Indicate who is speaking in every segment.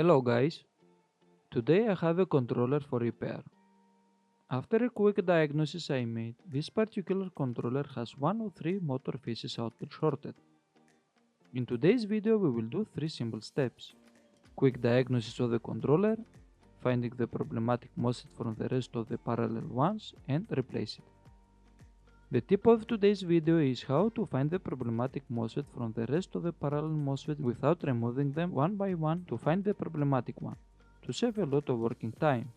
Speaker 1: Hello guys, today I have a controller for repair. After a quick diagnosis I made, this particular controller has one of three motor faces output shorted. In today's video we will do three simple steps. Quick diagnosis of the controller, finding the problematic MOSFET from the rest of the parallel ones and replace it. The tip of today's video is how to find the problematic MOSFET from the rest of the parallel MOSFET without removing them one by one to find the problematic one, to save a lot of working time.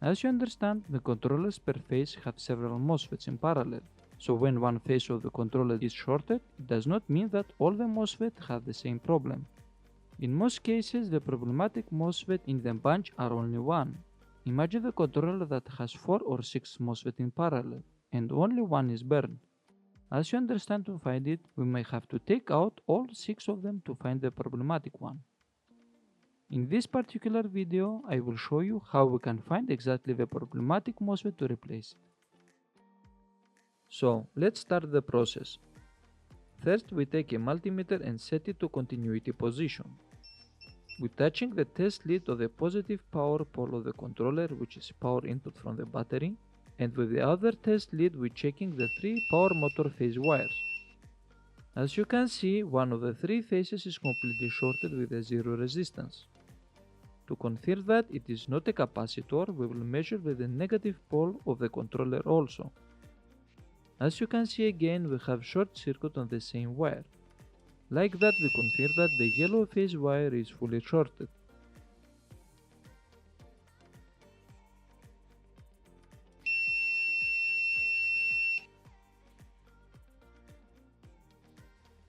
Speaker 1: As you understand, the controllers per phase have several MOSFETs in parallel, so when one phase of the controller is shorted, it does not mean that all the MOSFET have the same problem. In most cases, the problematic MOSFET in the bunch are only one. Imagine the controller that has 4 or 6 MOSFET in parallel, and only one is burned. As you understand, to find it, we may have to take out all 6 of them to find the problematic one. In this particular video, I will show you how we can find exactly the problematic MOSFET to replace it. So, let's start the process. First, we take a multimeter and set it to continuity position. We're touching the test lead of the positive power pole of the controller, which is power input from the battery, and with the other test lead we're checking the 3 power motor phase wires. As you can see, one of the 3 phases is completely shorted with a zero resistance. To confirm that it is not a capacitor, we will measure with the negative pole of the controller also. As you can see again, we have short circuit on the same wire. Like that, we confirm that the yellow phase wire is fully shorted.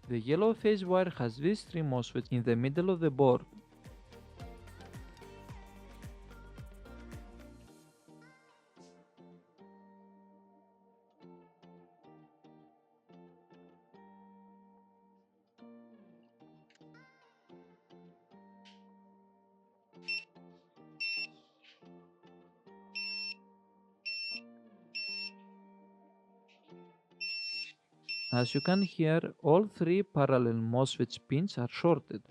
Speaker 1: The yellow phase wire has these 3 MOSFETs in the middle of the board. As you can hear, all 3 parallel MOSFET pins are shorted.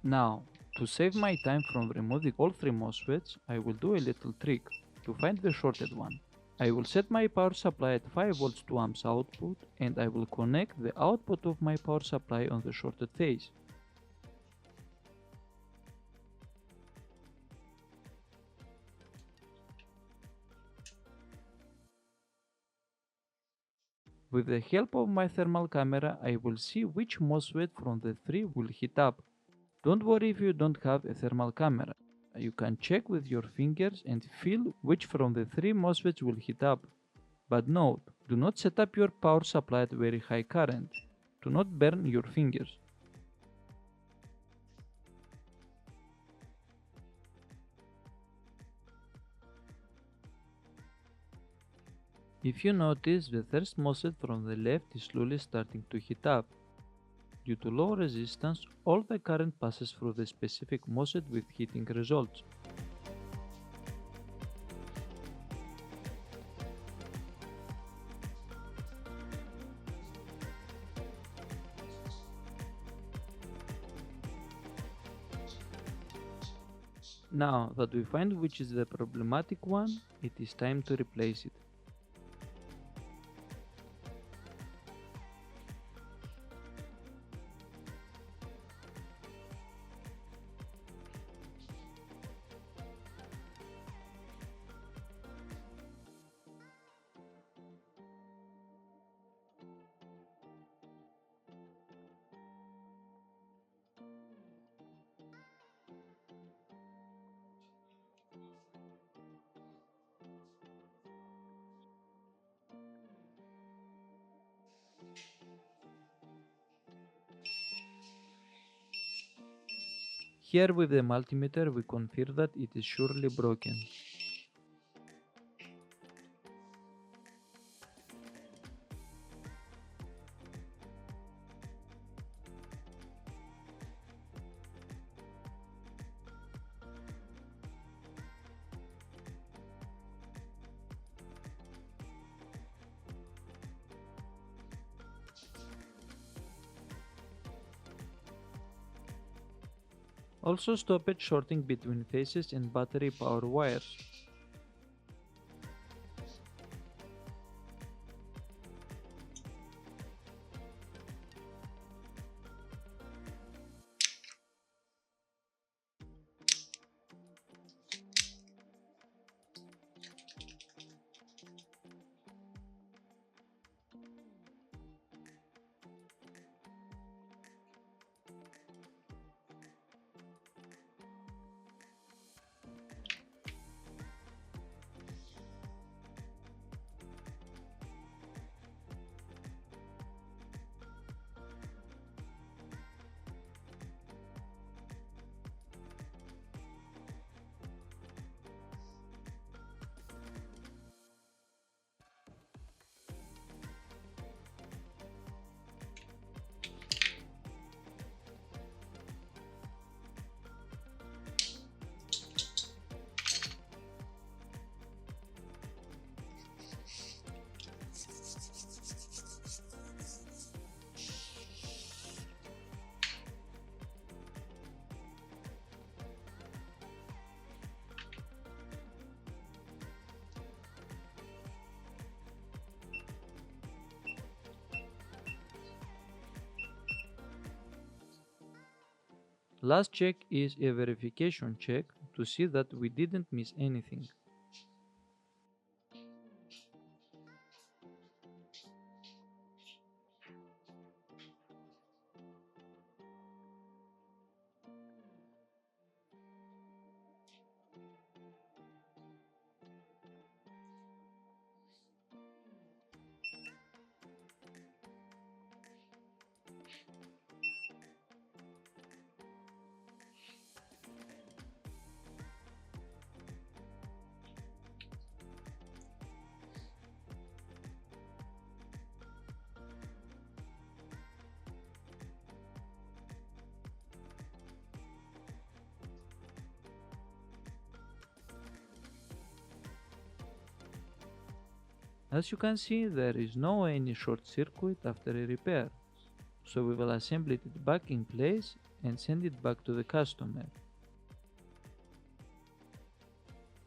Speaker 1: Now, to save my time from removing all 3 MOSFETs, I will do a little trick to find the shorted one. I will set my power supply at 5 volts 2 amps output, and I will connect the output of my power supply on the shorted phase. With the help of my thermal camera, I will see which MOSFET from the 3 will heat up. Don't worry if you don't have a thermal camera. You can check with your fingers and feel which from the 3 MOSFETs will heat up. But note, do not set up your power supply at very high current. Do not burn your fingers. If you notice, the first MOSFET from the left is slowly starting to heat up. Due to low resistance, all the current passes through the specific MOSFET with heating results. Now that we find which is the problematic one, it is time to replace it. Here with the multimeter we confirm that it is surely broken. Also stopped shorting between phases and battery power wires. Last check is a verification check to see that we didn't miss anything. As you can see, there is no any short circuit after a repair, so we will assemble it back in place and send it back to the customer.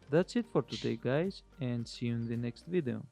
Speaker 1: That's it for today guys, and see you in the next video.